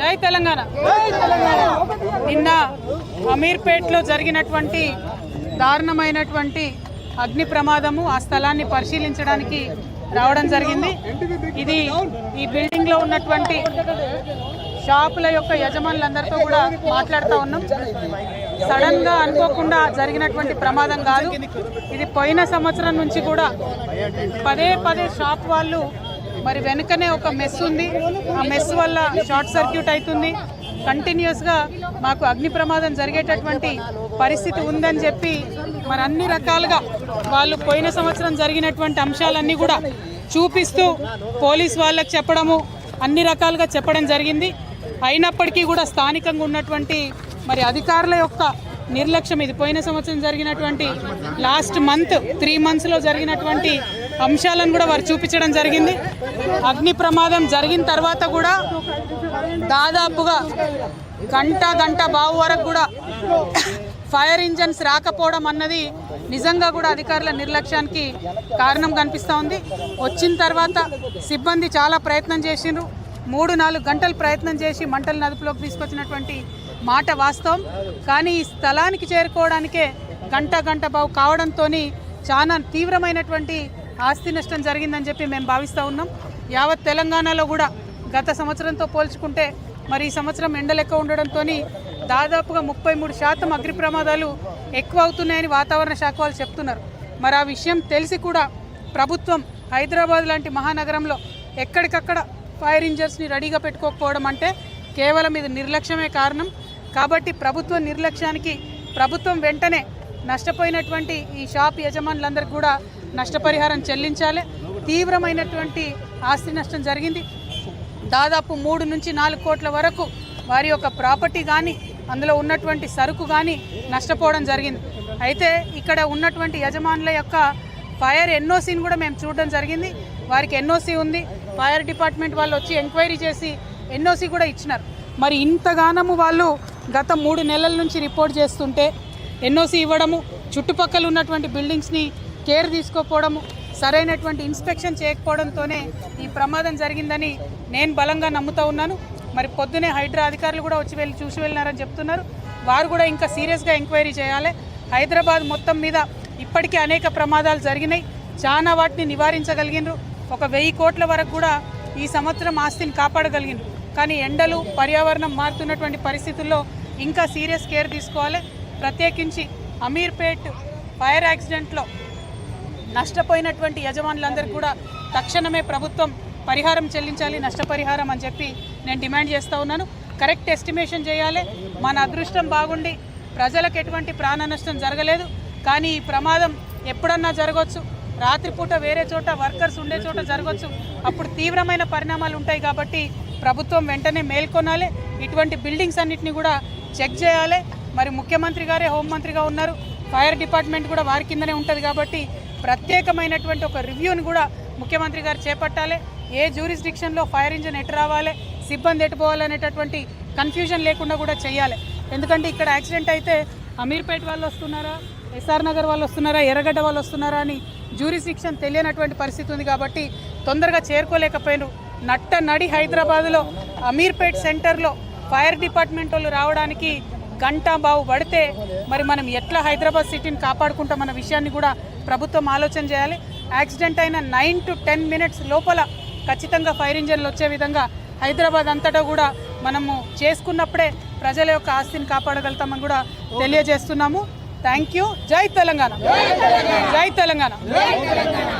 జై తెలంగాణ. నిన్న అమీర్పేట్లో జరిగినటువంటి దారుణమైనటువంటి అగ్ని ప్రమాదము, ఆ స్థలాన్ని పరిశీలించడానికి రావడం జరిగింది. ఇది ఈ బిల్డింగ్ లో ఉన్నటువంటి షాపుల యొక్క యజమానులందరితో కూడా మాట్లాడుతూ ఉన్నాం. సడన్ గా అనుకోకుండా జరిగినటువంటి ప్రమాదం కాదు. ఇది పోయిన సంవత్సరం నుంచి కూడా పదే పదే షాప్ వాళ్ళు మరి వెనుకనే ఒక మెస్ ఉంది, ఆ మెస్ వల్ల షార్ట్ సర్క్యూట్ అవుతుంది, కంటిన్యూస్గా మాకు అగ్ని ప్రమాదం జరిగేటటువంటి పరిస్థితి ఉందని చెప్పి మరి అన్ని రకాలుగా వాళ్ళు పోయిన సంవత్సరం జరిగినటువంటి అంశాలన్నీ కూడా చూపిస్తూ పోలీస్ వాళ్ళకి చెప్పడము, అన్ని రకాలుగా చెప్పడం జరిగింది. అయినప్పటికీ కూడా స్థానికంగా ఉన్నటువంటి మరి అధికారుల యొక్క నిర్లక్ష్యం, ఇది పోయిన సంవత్సరం జరిగినటువంటి లాస్ట్ మంత్ 3 monthsలో జరిగినటువంటి అంశాలను కూడా వారు చూపించడం జరిగింది. అగ్ని ప్రమాదం జరిగిన తర్వాత కూడా దాదాపుగా గంట బావు వరకు కూడా ఫైర్ ఇంజన్స్ రాకపోవడం అన్నది నిజంగా కూడా అధికారుల నిర్లక్ష్యానికి కారణం కనిపిస్తూ ఉంది. వచ్చిన తర్వాత సిబ్బంది చాలా ప్రయత్నం చేసిండ్రు, 3-4 గంటలు ప్రయత్నం చేసి మంటలు అదుపులోకి తీసుకొచ్చినటువంటి మాట వాస్తవం. కానీ ఈ స్థలానికి చేరుకోవడానికే గంట బావు కావడంతో చాలా తీవ్రమైనటువంటి ఆస్తి నష్టం జరిగిందని చెప్పి మేము భావిస్తూ ఉన్నాం. యావత్ తెలంగాణలో కూడా గత సంవత్సరంతో పోల్చుకుంటే మరి ఈ సంవత్సరం ఎండలు ఎక్కువ ఉండడంతో దాదాపుగా 33% అగ్ని ప్రమాదాలు ఎక్కువ అవుతున్నాయని వాతావరణ శాఖ వాళ్ళు చెప్తున్నారు. మరి ఆ విషయం తెలిసి కూడా ప్రభుత్వం హైదరాబాద్ లాంటి మహానగరంలో ఎక్కడికక్కడ ఫైర్ ఇంజన్స్ని రెడీగా పెట్టుకోకపోవడం అంటే కేవలం ఇది నిర్లక్ష్యమే కారణం. కాబట్టి ప్రభుత్వ నిర్లక్ష్యానికి ప్రభుత్వం వెంటనే నష్టపోయినటువంటి ఈ షాప్ యజమానులందరికీ కూడా నష్టపరిహారం చెల్లించాలి. తీవ్రమైనటువంటి ఆస్తి నష్టం జరిగింది. దాదాపు 3 నుంచి 4 కోట్ల వరకు వారి యొక్క ప్రాపర్టీ కానీ అందులో ఉన్నటువంటి సరుకు కానీ నష్టపోవడం జరిగింది. అయితే ఇక్కడ ఉన్నటువంటి యజమానుల యొక్క ఫైర్ ఎన్ఓసీని కూడా మేము చూడడం జరిగింది. వారికి ఎన్ఓసీ ఉంది, ఫైర్ డిపార్ట్మెంట్ వాళ్ళు వచ్చి ఎంక్వైరీ చేసి ఎన్ఓసీ కూడా ఇచ్చినారు. మరి ఇంతగానము వాళ్ళు గత 3 నెలల నుంచి రిపోర్ట్ చేస్తుంటే ఎన్ఓసీ ఇవ్వడము, చుట్టుపక్కల ఉన్నటువంటి బిల్డింగ్స్ని కేర్ తీసుకోకపోవడము, సరైనటువంటి ఇన్స్పెక్షన్ చేయకపోవడంతోనే ఈ ప్రమాదం జరిగిందని నేను బలంగా నమ్ముతూ ఉన్నాను. మరి పొద్దునే హైడ్రా అధికారులు కూడా వచ్చి చూసి వెళ్ళినారని చెప్తున్నారు. వారు కూడా ఇంకా సీరియస్గా ఎంక్వైరీ చేయాలి. హైదరాబాద్ మొత్తం మీద ఇప్పటికే అనేక ప్రమాదాలు జరిగినాయి, చాలా వాటిని నివారించగలిగినారు. 1000 కోట్ల వరకు కూడా ఈ సంవత్సరం ఆస్తిని కాపాడగలిగినారు. కానీ ఎండలు, పర్యావరణం మారుతున్నటువంటి పరిస్థితుల్లో ఇంకా సీరియస్ కేర్ తీసుకోవాలి. ప్రత్యేకించి అమీర్పేట్ ఫైర్ యాక్సిడెంట్లో నష్టపోయినటువంటి యజమానులందరికీ కూడా తక్షణమే ప్రభుత్వం పరిహారం చెల్లించాలి, నష్టపరిహారం అని చెప్పి నేను డిమాండ్ చేస్తూ ఉన్నాను. కరెక్ట్ ఎస్టిమేషన్ చేయాలి. మన అదృష్టం బాగుండి ప్రజలకు ఎటువంటి ప్రాణ నష్టం జరగలేదు. కానీ ఈ ప్రమాదం ఎప్పుడన్నా జరగవచ్చు, రాత్రిపూట వేరే చోట వర్కర్స్ ఉండే చోట జరగవచ్చు. అప్పుడు తీవ్రమైన పరిణామాలు ఉంటాయి. కాబట్టి ప్రభుత్వం వెంటనే మేల్కొనాలి, ఇటువంటి బిల్డింగ్స్ అన్నిటిని కూడా చెక్ చేయాలి. మరి ముఖ్యమంత్రి గారే హోంమంత్రిగా ఉన్నారు, ఫైర్ డిపార్ట్మెంట్ కూడా వారి కిందనే ఉంటుంది. కాబట్టి ప్రత్యేకమైనటువంటి ఒక రివ్యూని కూడా ముఖ్యమంత్రి గారు చేపట్టాలి. ఏ జ్యూరిస్డిక్షన్లో ఫైర్ ఇంజిన్ ఎటు రావాలి, సిబ్బంది ఎటు పోవాలనేటటువంటి కన్ఫ్యూజన్ లేకుండా కూడా చేయాలి. ఎందుకంటే ఇక్కడ యాక్సిడెంట్ అయితే అమీర్పేట్ వాళ్ళు వస్తున్నారా, ఎస్ఆర్ నగర్ వాళ్ళు వస్తున్నారా, ఎర్రగడ్డ వాళ్ళు వస్తున్నారా అని జ్యూరిస్డిక్షన్ తెలియనటువంటి పరిస్థితి ఉంది. కాబట్టి తొందరగా చేరుకోలేకపోయినారు. నడి హైదరాబాద్లో అమీర్పేట్ సెంటర్లో ఫైర్ డిపార్ట్మెంట్ వాళ్ళు రావడానికి గంట బావు పడితే మరి మనం ఎట్లా హైదరాబాద్ సిటీని కాపాడుకుంటామన్న విషయాన్ని కూడా ప్రభుత్వం ఆలోచన చేయాలి. యాక్సిడెంట్ అయిన 9 to 10 minutes లోపల ఖచ్చితంగా ఫైర్ ఇంజన్లు వచ్చే విధంగా హైదరాబాద్ అంతటా కూడా మనము చేసుకున్నప్పుడే ప్రజల యొక్క ఆస్తిని కాపాడగలుగుతామని కూడా తెలియజేస్తున్నాము. Thank you. జై తెలంగాణ. జై తెలంగాణ.